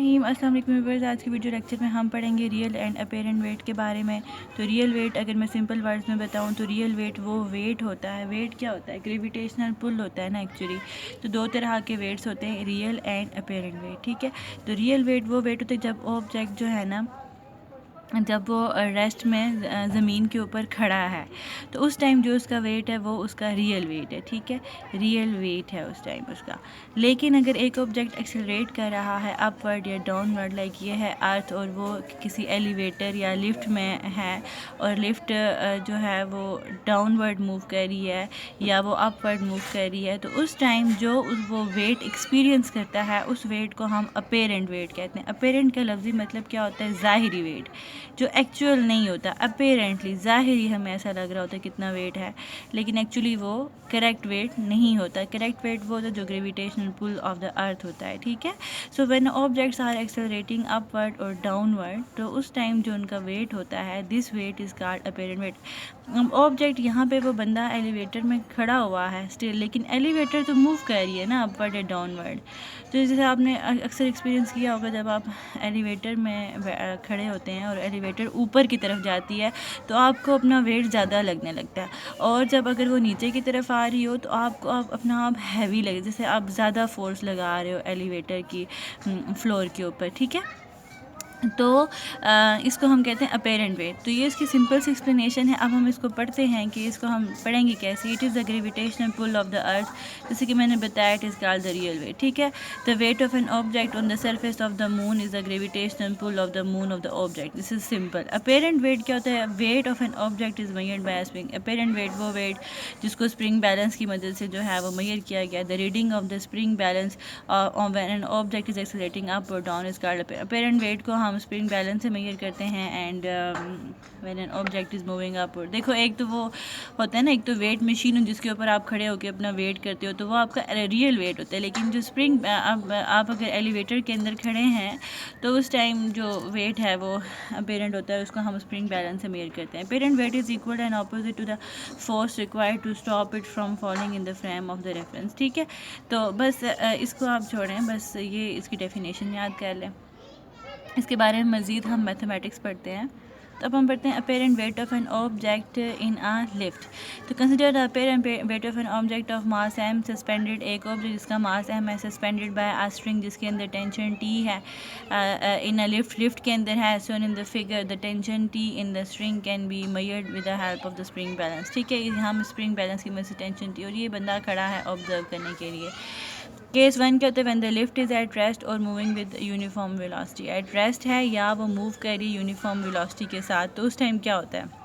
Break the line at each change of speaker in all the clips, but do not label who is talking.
रहीम अस्सलाम वालेकुम व्यूअर्स। आज की वीडियो लेक्चर में हम पढ़ेंगे रियल एंड अपेरेंट वेट के बारे में। तो रियल वेट अगर मैं सिंपल वर्ड्स में बताऊं तो रियल वेट वो वेट होता है। वेट क्या होता है? ग्रेविटेशनल पुल होता है ना एक्चुअली। तो दो तरह के वेट्स होते हैं, रियल एंड अपेरेंट वेट। ठीक है, तो रियल वेट वो वेट होता है जब ऑब्जेक्ट जो है ना, जब वो रेस्ट में ज़मीन के ऊपर खड़ा है तो उस टाइम जो उसका वेट है वो उसका रियल वेट है। ठीक है, रियल वेट है उस टाइम उसका। लेकिन अगर एक ऑब्जेक्ट एक्सेलरेट कर रहा है अपवर्ड या डाउनवर्ड, लाइक ये है अर्थ और वो किसी एलिवेटर या लिफ्ट में है और लिफ्ट जो है वो डाउनवर्ड मूव कर रही है या वो अपवर्ड मूव कर रही है, तो उस टाइम जो वो वेट एक्सपीरियंस करता है उस वेट को हम अपेरेंट वेट कहते हैं। अपेरेंट का लफ्ज़ी मतलब क्या होता है? ज़ाहिरी वेट, जो एक्चुअल नहीं होता। अपेरेंटली ज़ाहिरी हमें ऐसा लग रहा होता है कितना वेट है, लेकिन एक्चुअली वो करेक्ट वेट नहीं होता। करेक्ट वेट वो होता है जो gravitational pull of the earth होता है। ठीक है, so when objects are accelerating upward और डाउनवर्ड, तो उस टाइम जो उनका वेट होता है, this weight is called apparent weight. Object यहाँ पे वो बंदा एलिवेटर में खड़ा हुआ है स्टिल, लेकिन एलिवेटर तो मूव कर रही है ना अपवर्ड या डाउनवर्ड। तो जैसे आपने अक्सर एक्सपीरियंस किया होगा, जब आप एलिवेटर में खड़े होते हैं और एलिवेटर ऊपर की तरफ जाती है तो आपको अपना वेट ज़्यादा लगने लगता है, और जब अगर वो नीचे की तरफ आ रही हो तो आपको अपना आप हैवी लगे, जैसे आप ज़्यादा फोर्स लगा रहे हो एलिवेटर की फ्लोर के ऊपर। ठीक है, तो इसको हम कहते हैं अपेरेंट वेट। तो ये इसकी सिंपल सी एक्सप्लेनेशन है। अब हम इसको पढ़ते हैं कि इसको हम पढ़ेंगे कैसे। It is the gravitational pull of the earth, जैसे कि मैंने बताया, it is called the real weight. ठीक है, the weight of an object on the surface of the moon is the gravitational pull of the moon of the object. This is simple. Apparent weight क्या होता है? Weight of an object is measured by spring. Apparent weight वो weight जिसको spring balance की मदद से जो है वो मेजर किया गया। The reading of the spring balance when an object is accelerating up और down is called apparent weight को हम स्प्रिंग बैलेंस से मेजर करते हैं। And when an object is moving up, देखो एक तो वो होता है ना, एक तो वेट मशीन जिसके ऊपर आप खड़े होकर अपना वेट करते हो, तो वो आपका रियल वेट होता है। लेकिन जो स्प्रिंग आप अगर एलिवेटर के अंदर खड़े हैं तो उस टाइम जो वेट है वो अपेरेंट होता है, उसको हम स्प्रिंग बैलेंस से मेजर करते हैं। Apparent weight is equal and opposite to the force required to stop it from falling in the frame of the reference. ठीक है, तो बस इसको आप छोड़ें, बस ये इसकी डेफिनेशन याद कर लें। इसके बारे में मज़ीद हम मैथमेटिक्स पढ़ते हैं। तो अब हम पढ़ते हैं apparent weight of an object in a lift. तो consider the apparent weight of an object of mass M suspended. एक ऑब्जेक्ट जिसका मास एम है, सस्पेंडेड बाय आ स्ट्रिंग जिसके अंदर टेंशन टी है, इन अ लिफ्ट के अंदर है। So in the figure the tension T in the string can be measured with the help of the spring balance. ठीक है, हम स्प्रिंग बैलेंस की मदद से टेंशन टी, और ये बंदा खड़ा है ऑब्जर्व करने के लिए। केस 1 क्या होता है? When the lift is at rest और moving with uniform velocity. At rest है या वो मूव कर रही है यूनिफॉर्म वेलोसिटी के साथ, तो उस टाइम क्या होता है?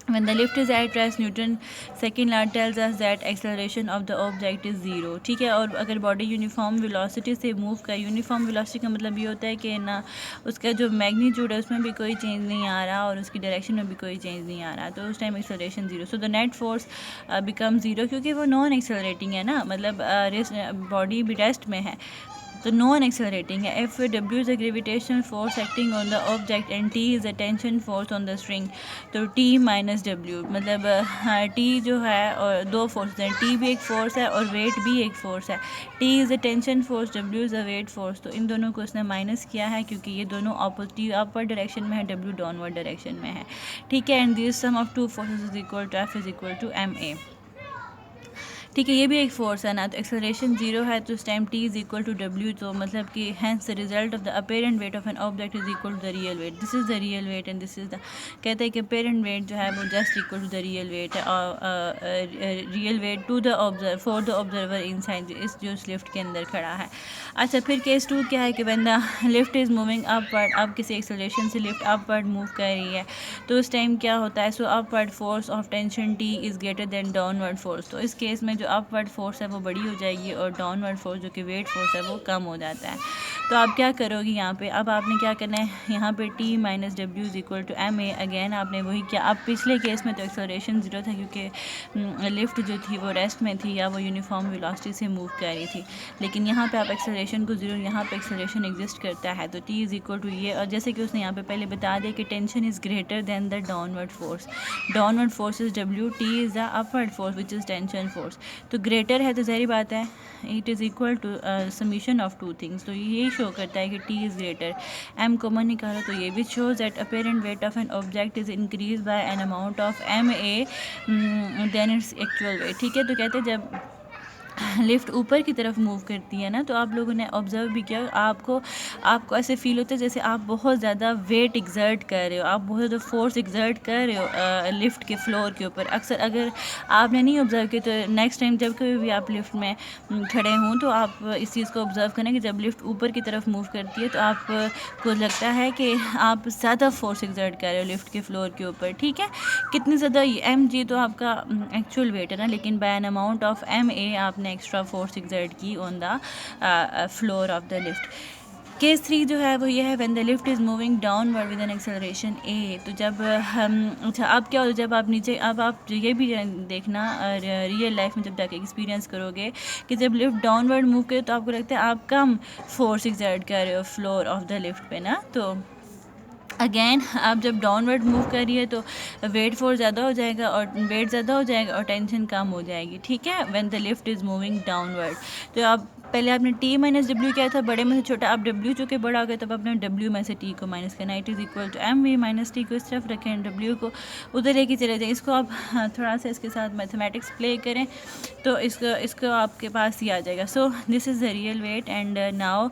When the lift is at rest, Newton second law tells us that acceleration of the object is zero। ठीक है, और अगर बॉडी यूनिफॉर्म वेलोसिटी से मूव कर, यूनिफॉर्म वेलोसिटी का मतलब ये होता है कि ना उसका जो मैग्नीट्यूड है उसमें भी कोई चेंज नहीं आ रहा और उसकी डायरेक्शन में भी कोई चेंज नहीं आ रहा, तो उस time acceleration zero. So the net force become zero, क्योंकि वो नॉन एक्सेलरेटिंग है ना, मतलब बॉडी भी रेस्ट में है, तो नॉन एक्सेलरेटिंग है। F W is a gravitational force acting on the object and T is a tension force on the string. तो टी माइनस डब्ल्यू मतलब टी जो है, और दो फोर्स हैं, टी भी एक फोर्स है और वेट भी एक फोर्स है। T is a tension force, W is a weight force. तो इन दोनों को उसने माइनस किया है क्योंकि ये दोनों ऑपोजिट अपवर्ड डायरेक्शन में है, डब्ल्यू डाउनवर्ड डायरेक्शन में है। ठीक है, and this sum of two forces is equal to F is equal to M A. ठीक है, ये भी एक फोर्स है ना, तो एक्सेलरेशन जीरो है, तो उस time T is equal to W. तो मतलब कि hence the result of the apparent weight of an object is equal to the real weight. This is the real weight and this is the, कहते हैं कि apparent weight जो है वो just equal to the real weight है, और real weight to the for the observer inside, इस जो लिफ्ट के अंदर खड़ा है। अच्छा, फिर केस 2 क्या है कि when the lift is moving upward, अब किसी एक्सेलरेशन से लिफ्ट अपवर्ड मूव कर रही है, तो उस टाइम क्या होता है? So upward force of tension T is greater than downward force. तो इस केस में जो अपवर्ड फोर्स है वो बड़ी हो जाएगी और डाउनवर्ड फोर्स जो कि वेट फोर्स है वो कम हो जाता है। तो आप क्या करोगे यहाँ पे? अब आपने क्या करना है, यहाँ पे T minus W is equal to M A. Again आपने वही किया। अब पिछले केस में तो एक्सेलरेशन जीरो था क्योंकि लिफ्ट जो थी वो रेस्ट में थी या वो यूनिफॉर्म वेलोसिटी से मूव कर रही थी, लेकिन यहाँ पे आप एक्सेलरेशन को जीरो, यहाँ पे एक्सेलरेशन एग्जिस्ट करता है, तो टी इज़ इक्वल टू ये। और जैसे कि उसने यहाँ पे पहले बता दिया कि tension is greater than the downward force. Downward force is W, T is the upward force which is tension force. तो ग्रेटर है तो ज़ाहिर बात है it is equal to summation of two things, तो ये शो करता है कि T is greater. M common निकालो तो ये which shows that apparent weight of an object is increase by an amount of M A then its actual wait. ठीक है, तो कहते हैं जब लिफ्ट ऊपर की तरफ मूव करती है ना, तो आप लोगों ने ऑब्ज़र्व भी किया, आपको ऐसे फील होता है जैसे आप बहुत ज़्यादा वेट एग्जर्ट कर रहे हो, आप बहुत ज़्यादा फोर्स एग्जर्ट कर रहे हो लिफ्ट के फ्लोर के ऊपर। अक्सर अगर आपने नहीं ऑब्ज़र्व किया तो नेक्स्ट टाइम जब कभी भी आप लिफ्ट में खड़े हों तो आप इस चीज़ को ऑब्ज़र्व करें कि जब लिफ्ट ऊपर की तरफ मूव करती है तो आपको लगता है कि आप ज़्यादा फोर्स एग्जर्ट कर रहे हो लिफ्ट के फ्लोर के ऊपर। ठीक है, कितनी ज़्यादा एम जी तो आपका एक्चुअल वेट है ना, लेकिन by an amount of M A आपने एक्स्ट्रा फोर्स एग्जर्ट की on the floor of the lift. Case 3 जो है वो ये है when the lift is moving downward with an acceleration A. तो जब अच्छा अब क्या होता है जब आप नीचे, अब आप ये भी देखना रियल लाइफ में जब जाके एक्सपीरियंस करोगे कि जब लिफ्ट डाउनवर्ड मूव करे तो आपको लगता है आप कम फोर्स एग्जर्ट कर रहे हो फ्लोर ऑफ द लिफ्ट पे ना। तो अगेन आप जब डाउनवर्ड मूव करिए तो वेट फोर्स ज़्यादा हो जाएगा और वेट ज़्यादा हो जाएगा और टेंशन कम हो जाएगी। ठीक है, when the lift is moving downward. तो आप पहले आपने टी माइनस डब्ल्यू किया था, बड़े में से छोटा, अब डब्ल्यू चूँकि बड़ा हो गया तब आपने डब्ल्यू में से टी को माइनस करना। It is equal to M V minus T को इस तरफ रखें, डब्ल्यू को उधर लेके चले जाए। इसको आप थोड़ा सा इसके साथ मैथमेटिक्स प्ले करें तो इसको आपके पास ही आ जाएगा। So this is the real weight and now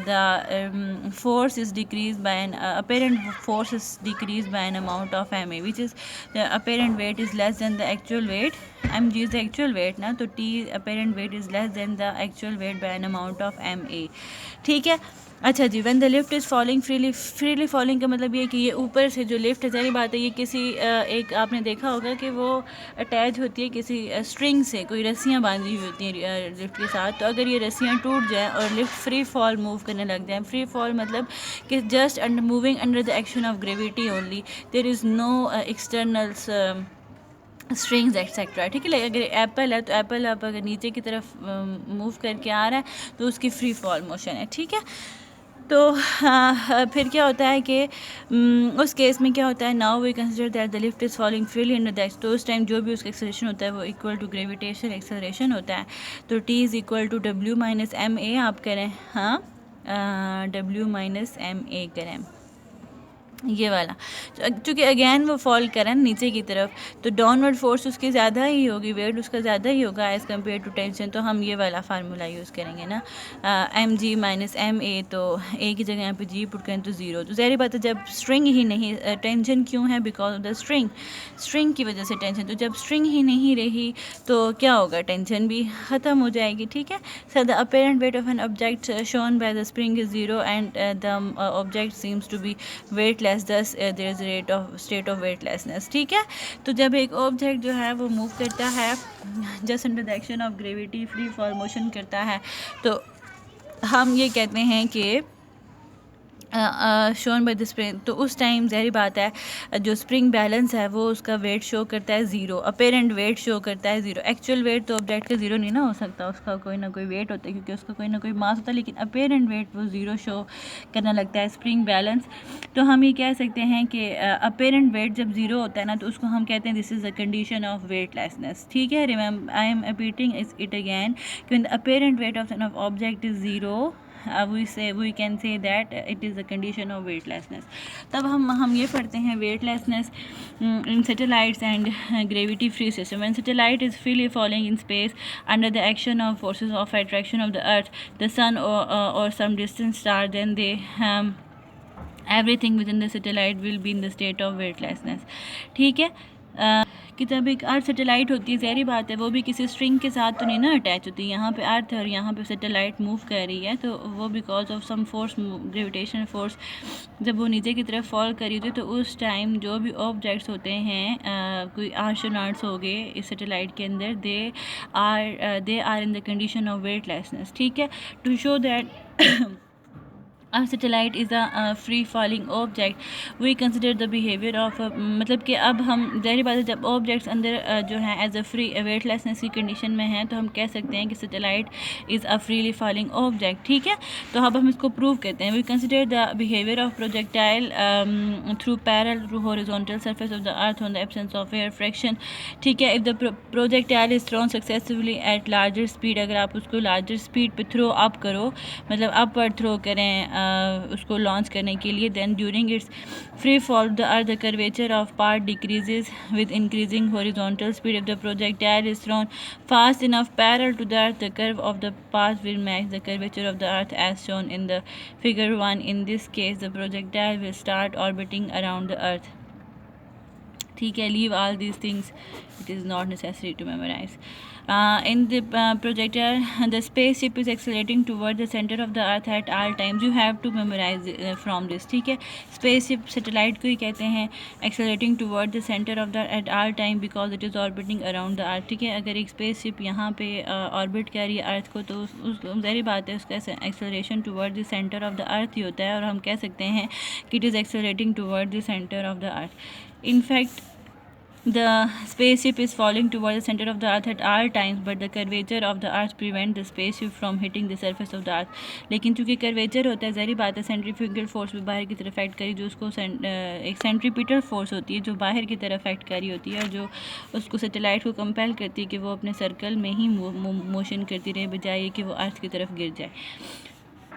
the force is decrease by an apparent force is decreased by an amount of ma, which is the apparent weight is less than the actual weight. mg is the actual weight ना, तो t apparent weight is less than the actual weight by an amount of ma। ठीक है, अच्छा जी, when the lift is falling freely falling का मतलब ये कि ये ऊपर से जो लिफ्ट है, सारी बात है ये किसी एक आपने देखा होगा कि वो अटैच होती है किसी स्ट्रिंग से, कोई रस्सियाँ बांधी हुई होती हैं लिफ्ट के साथ। तो अगर ये रस्सियाँ टूट जाएँ और लिफ्ट फ्री फॉल मूव करने लग जाए, फ्री फॉल मतलब कि just moving under the action of gravity only, there is no external strings etcetera. ठीक है, अगर एप्पल है तो एप्पल आप अगर नीचे की तरफ मूव करके आ रहा है तो उसकी फ्री फॉल मोशन है। ठीक है, तो फिर क्या होता है कि उस केस में क्या होता है, now we consider that the lift is falling freely under that, तो उस टाइम जो भी उसका एक्सेलरेशन होता है वो इक्वल टू ग्रेविटेशनल एक्सेलरेशन होता है। तो T is equal to W minus M A आप करें, हाँ डब्ल्यू माइनस एम ए करें ये वाला, चूँकि अगेन वो फॉल करें नीचे की तरफ तो डाउनवर्ड फोर्स उसकी ज़्यादा ही होगी, वेट उसका ज़्यादा ही होगा एज़ कम्पेयर टू टेंशन। तो हम ये वाला फार्मूला यूज़ करेंगे ना, M G minus M A, तो ए की जगह यहाँ पे जी पुट करें तो ज़ीरो। तो ज़ाहिर बात है जब स्ट्रिंग ही नहीं, टेंशन क्यों है, बिकॉज ऑफ द स्ट्रिंग की वजह से टेंशन। तो जब स्ट्रिंग ही नहीं रही तो क्या होगा, टेंशन भी ख़त्म हो जाएगी। ठीक है, so the apparent weight of an object shown by the spring is zero and the object seems to be weight thus there is rate of state of weightlessness. ठीक है, तो जब एक ऑब्जेक्ट जो है वो मूव करता है just under the action of gravity, free fall motion करता है, तो हम ये कहते हैं कि शोन बाय द स्प्रिंग। तो उस टाइम ज़ाहिर बात है जो स्प्रिंग बैलेंस है वो उसका वेट शो करता है ज़ीरो, अपेरेंट वेट शो करता है ज़ीरो। एक्चुअल वेट तो ऑब्जेक्ट का ज़ीरो नहीं ना हो सकता, उसका कोई ना कोई वेट होता है क्योंकि उसका कोई ना कोई मास होता है, लेकिन अपेरेंट वेट वो ज़ीरो शो करने लगता है स्प्रिंग बैलेंस। तो हम ये कह सकते हैं कि अपेरेंट वेट जब ज़ीरो होता है ना तो उसको हम कहते हैं this is the condition of weightlessness. ठीक है, remember I am repeating it again, when the apparent weight of an object is zero, we can say that it is a condition of weightlessness। तब हम ये पढ़ते हैं weightlessness in satellites and gravity free system। When satellite is freely falling in space under the action of forces of attraction of the earth, the sun or some distant star, then they everything within the satellite will be in the state of weightlessness। ठीक है, कि जब एक अर्थ satellite होती है, ज़ाहिर बात है वो भी किसी स्ट्रिंग के साथ तो नहीं ना अटैच होती। यहाँ पे अर्थ है और यहाँ पे सैटेलाइट मूव कर रही है, तो वो because of some force, gravitational force, जब वो नीचे की तरफ फॉल करी थी तो उस टाइम जो भी ऑब्जेक्ट्स होते हैं, कोई एस्ट्रोनॉट्स हो गए इस सैटेलाइट के अंदर, they are in the condition of weightlessness. ठीक है, to show that A satellite is a free falling object. We consider the behavior of मतलब कि अब हम ज़ाहिर बात है जब ऑब्जेक्ट्स अंदर जो है एज अ फ्री वेटलेसनेस की कंडीशन में हैं तो हम कह सकते हैं कि satellite is a freely falling object. ठीक है, तो अब हम इसको प्रूव करते हैं। We consider the behaviour of projectile through parallel to horizontal surface of the earth on the absence of air friction. ठीक है, if the projectile is thrown successfully at larger speed, अगर आप उसको लार्जर स्पीड पे throw up करो, मतलब upward throw करें उसको लॉन्च करने के लिए, then during its free fall the earth the curvature of part decreases with increasing horizontal speed. If the projectile is thrown fast enough parallel to the earth, the curve of the path will match the curvature of the earth as shown in the figure 1. In this case, the projectile will start orbiting around the earth. ठीक है, leave all these things, it is not necessary to memorize. In the projectile, the spaceship is accelerating toward the center of the earth at all times. You have to memorize from this. ठीक है, spaceship satellite को ही कहते हैं accelerating toward the center of the at all time because it is orbiting around the earth. ठीक है, अगर एक spaceship यहाँ पे ऑर्बिट कर रही है अर्थ को तो ज़ाहिर बात है उसका acceleration toward the centre of the earth ही होता है, और हम कह सकते हैं कि it is accelerating toward the centre of the earth. In fact, the spaceship is falling toward the center of the earth at all times, but the curvature of the earth prevent the spaceship from hitting the surface of the earth. लेकिन चूंकि curvature होता है, ज़ाहिर बात है centrifugal force भी बाहर की तरफ एक्ट करी, जो उसको एक सेंट्रीपिटल फोर्स होती है जो बाहर की तरफ एक्ट करी होती है, और जो उसको सैटेलाइट को कंपेल करती है कि वो अपने सर्कल में ही मोशन करती रहे, बजाय कि वो अर्थ की तरफ गिर जाए.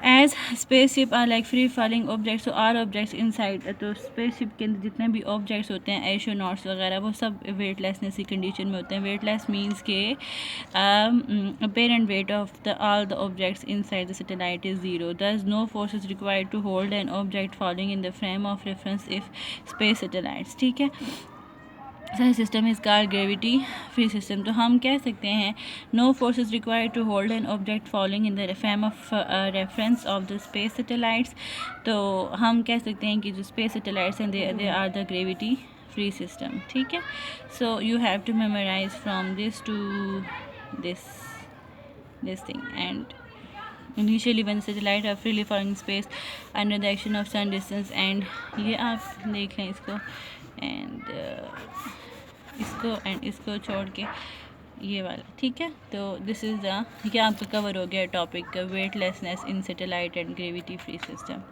As spaceship are like free falling objects, तो आर ऑब्जेक्ट्स इनसाइड, तो स्पेसशिप के अंदर जितने भी ऑब्जेक्ट्स होते हैं एस्ट्रोनॉट्स वगैरह वो सब वेटलेसनेस की कंडीशन में होते हैं. वेटलेस मीन्स के apparent weight of all the objects inside the satellite is zero. Thus no force is required to hold an object falling in the frame of reference if space satellites. ठीक है, सही system is called gravity free system. तो हम कह सकते हैं no force is required to hold an object following in the frame of reference of the space satellites. तो हम कह सकते हैं कि जो स्पेस सैटेलाइट्स हैं they are the gravity free system. ठीक है, so you have to memorise from this to this thing. And initially when satellite are freely falling in space under the action of sun distance, and ये आप देख लें इसको and इसको छोड़ के ये वाला. ठीक है, तो दिस इज़ ये आपका कवर हो गया topic weightlessness in satellite and gravity free system.